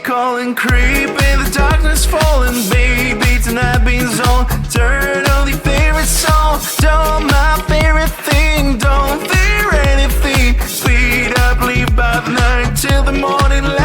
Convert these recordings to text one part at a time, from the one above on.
Calling, creep in the darkness, falling, baby. Tonight being zone. Turn on your favorite song. Don't my favorite thing. Don't fear anything. Speed up, leave by the night till the morning light.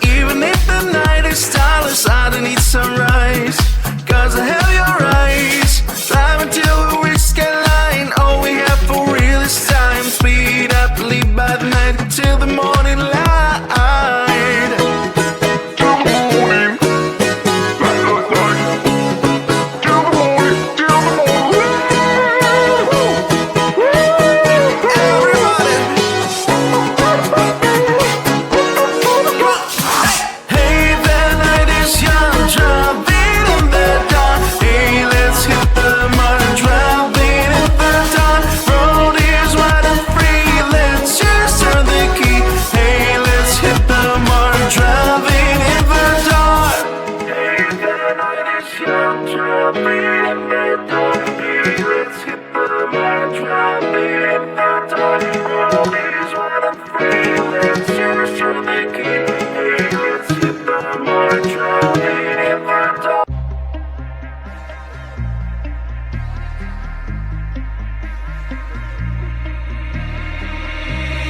Even if the night is starless, I don't need sunrise, cause I have your eyes. Drive until we reach skyline. All we have for real is time. Speed up, leave by the night till the morning light.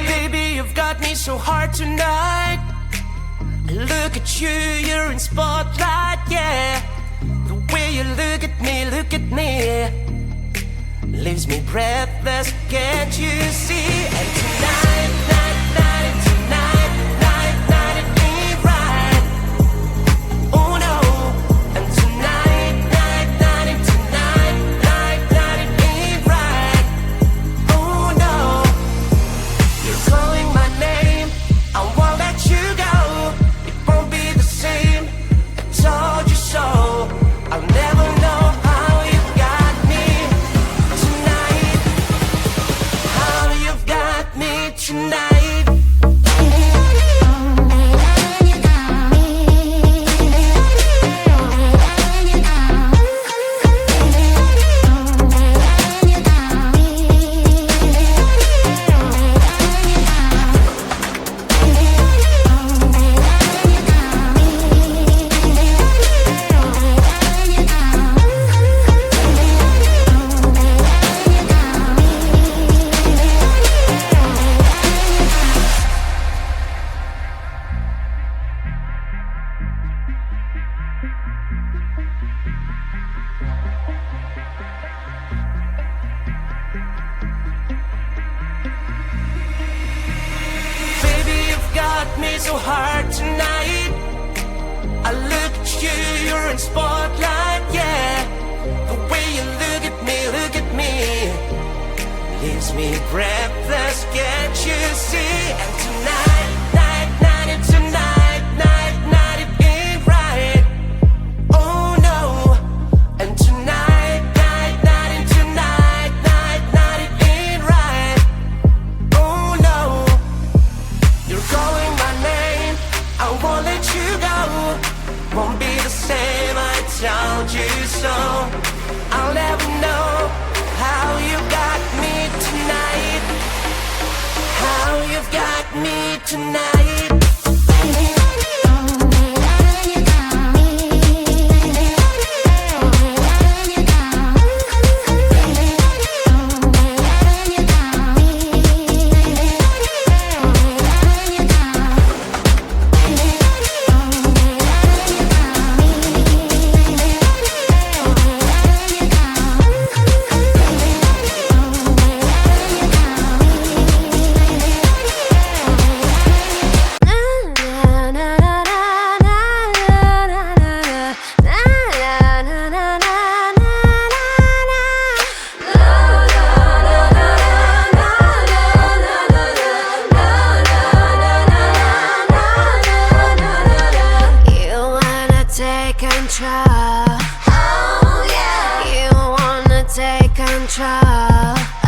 Baby, you've got me so hard tonight. Look at you, you're in spotlight, yeah. The way you look at me, leaves me breathless, can't you see? And tonight, it ain't right. Oh no. And tonight, it ain't right. Oh no. You're calling my name, I won't let you go. It won't be the same, I told you so. I'll never know how you got me tonight. How you've got me tonight. Me so hard tonight. I look at you, you're in spotlight, yeah. The way you look at me, leaves me breathless, can't you see? And tonight, it ain't right. Oh no. And tonight, it ain't right. Oh no. You're told you so. I'll never know how you got me tonight. How you've got me tonight.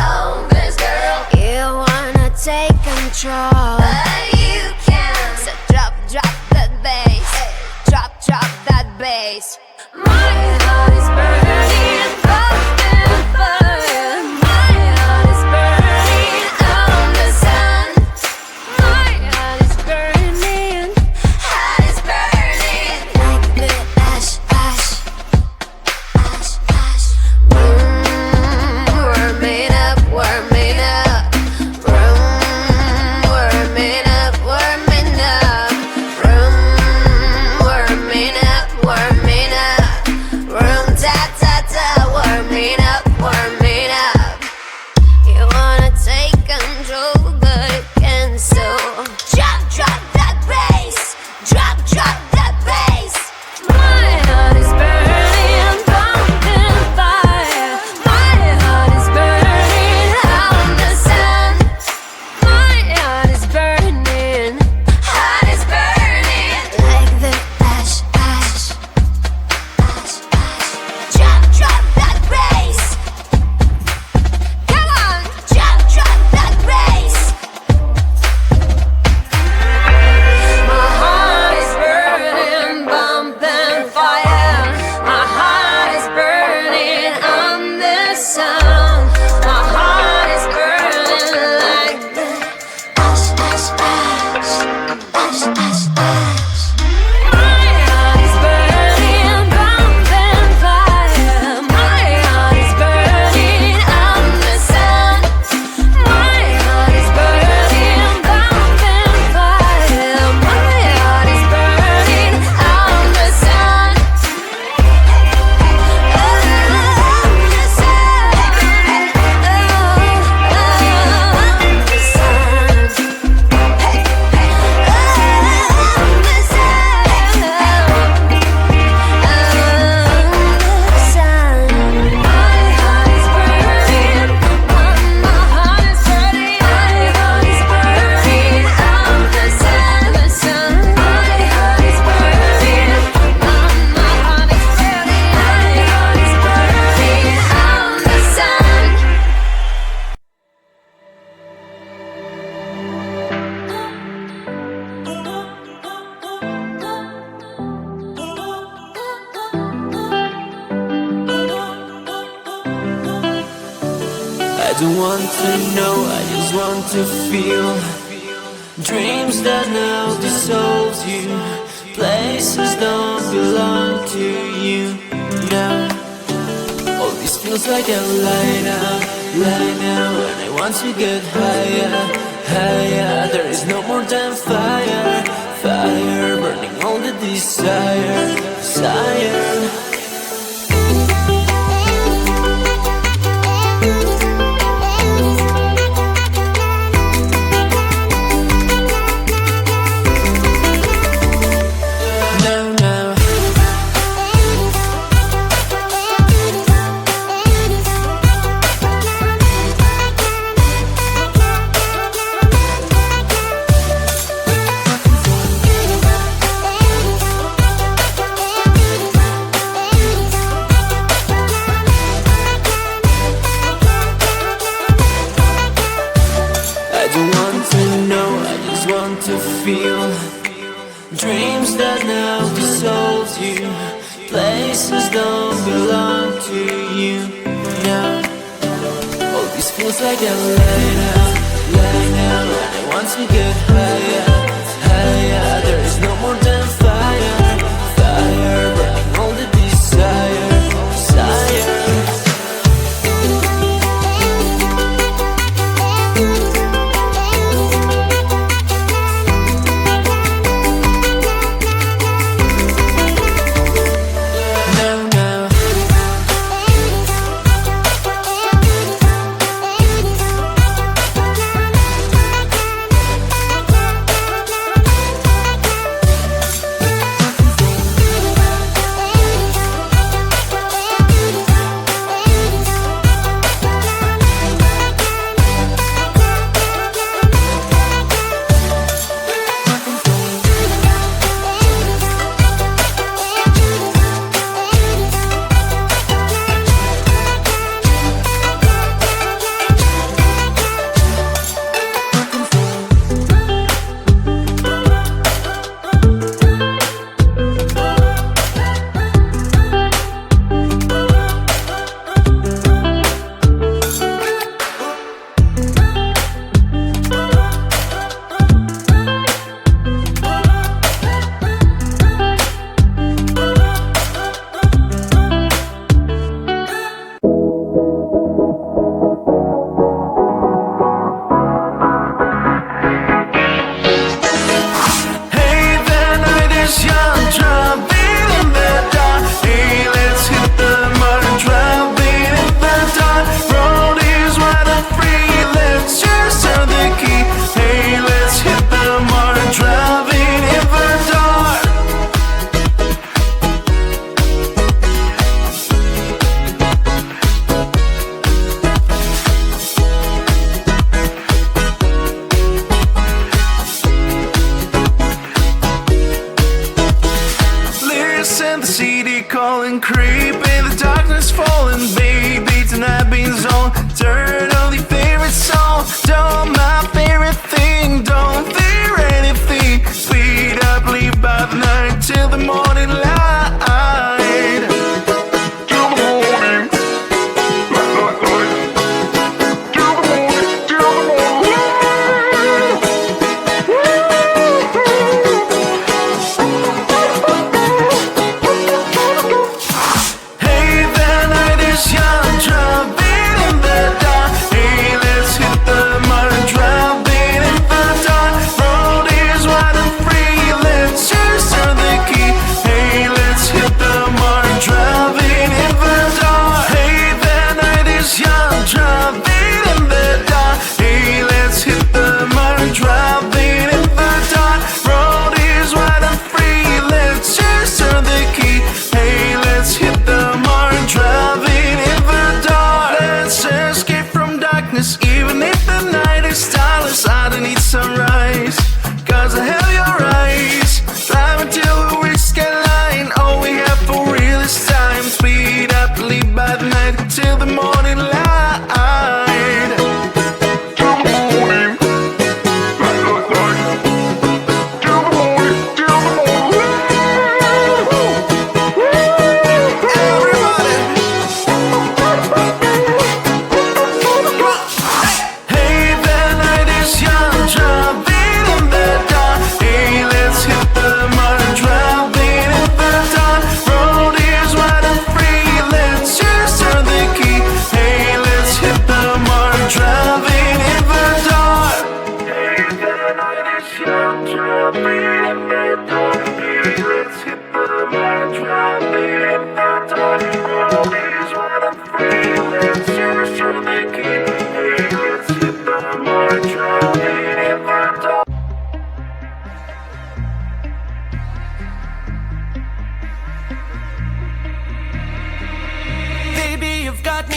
Oh, this girl, you wanna take control, but you can't. So drop that bass, drop that bass. My heart is burning, open fire. My heart is burning on the sun. My heart is burning, heart is burning like the ash, ash, ash, ash. Warming up, warming up. Warming up, warming up. Warming up, warming up. Room ta ta ta, warming up, warming up. You wanna take control, but you can't. So drop that bass, drop that bass. My heart is burning, pumping fire. My heart is burning on the sun. My heart is burning, heart is burning like the ash, ash, ash, ash. Drop that bass. Come on, drop that bass. My heart is burning, bumping fire. My heart is burning on the sun. My heart is burning like the ash, ash, ash, ash, ash, ash. My heart is burning, bumping fire. My heart is burning on the sun. My heart is burning, bumping fire. My heart is burning on the sun. I don't want to know, I just want to feel. Dreams that now dissolve you. Places don't belong to you now. All this feels like a lie now. And I want to get higher, higher. There is no more than fire, fire, burning all the desire, desire. To feel dreams that now dissolve you, places don't belong to you now. All this feels like a lie now, and I want to get higher, higher. There is no more than fire, fire, burning all the desire, desire. Calling, creep in the darkness, falling, baby. Tonight being zone. Turn on your favorite song. Don't my favorite thing. Don't fear anything. Speed up, leave by the night till the morning light. Till the morning. Till the morning. Till the morning. Even if the night is starless, I don't need sunrise, cause I have your eyes. Drive until we reach skyline. All we have for real is time. Speed up, leave by the night till the morning light. Till the morning. Till the morning. Till the morning. Everybody.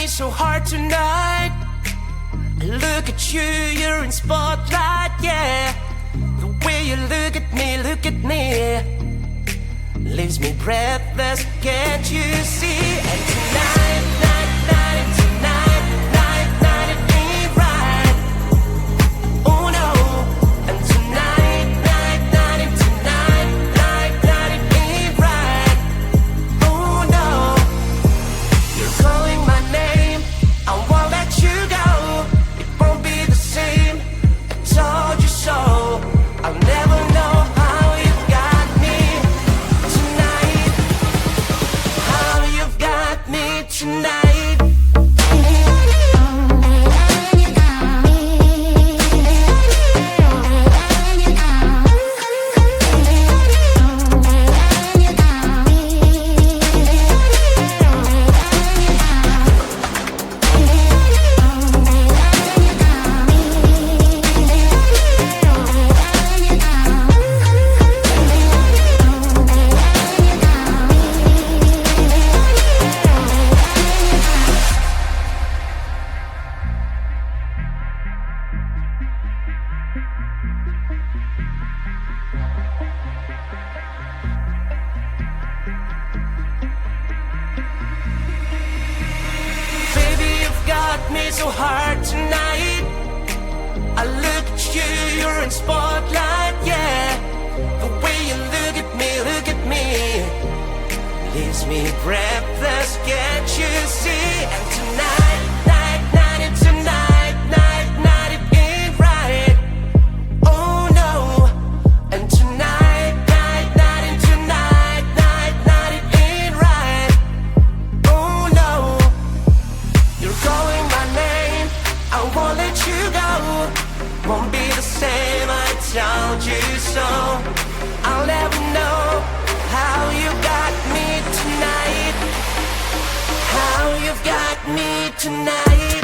So hard tonight. Look at you, you're in spotlight, yeah. The way you look at me, leaves me breathless, can't you see? And tonight, it ain't right. Oh no. And tonight, it ain't right. Oh so hard tonight. I look at you, you're in spotlight, yeah. The way you look at me, leaves me breathless, can't you see? And tonight, night, and tonight, night, it ain't right. Oh no. And tonight, night, and tonight, night, it ain't right. Oh no. You're calling my name, I won't let you go. Won't be the same, I told you so. I'll never know how you got me tonight. How you've got me tonight.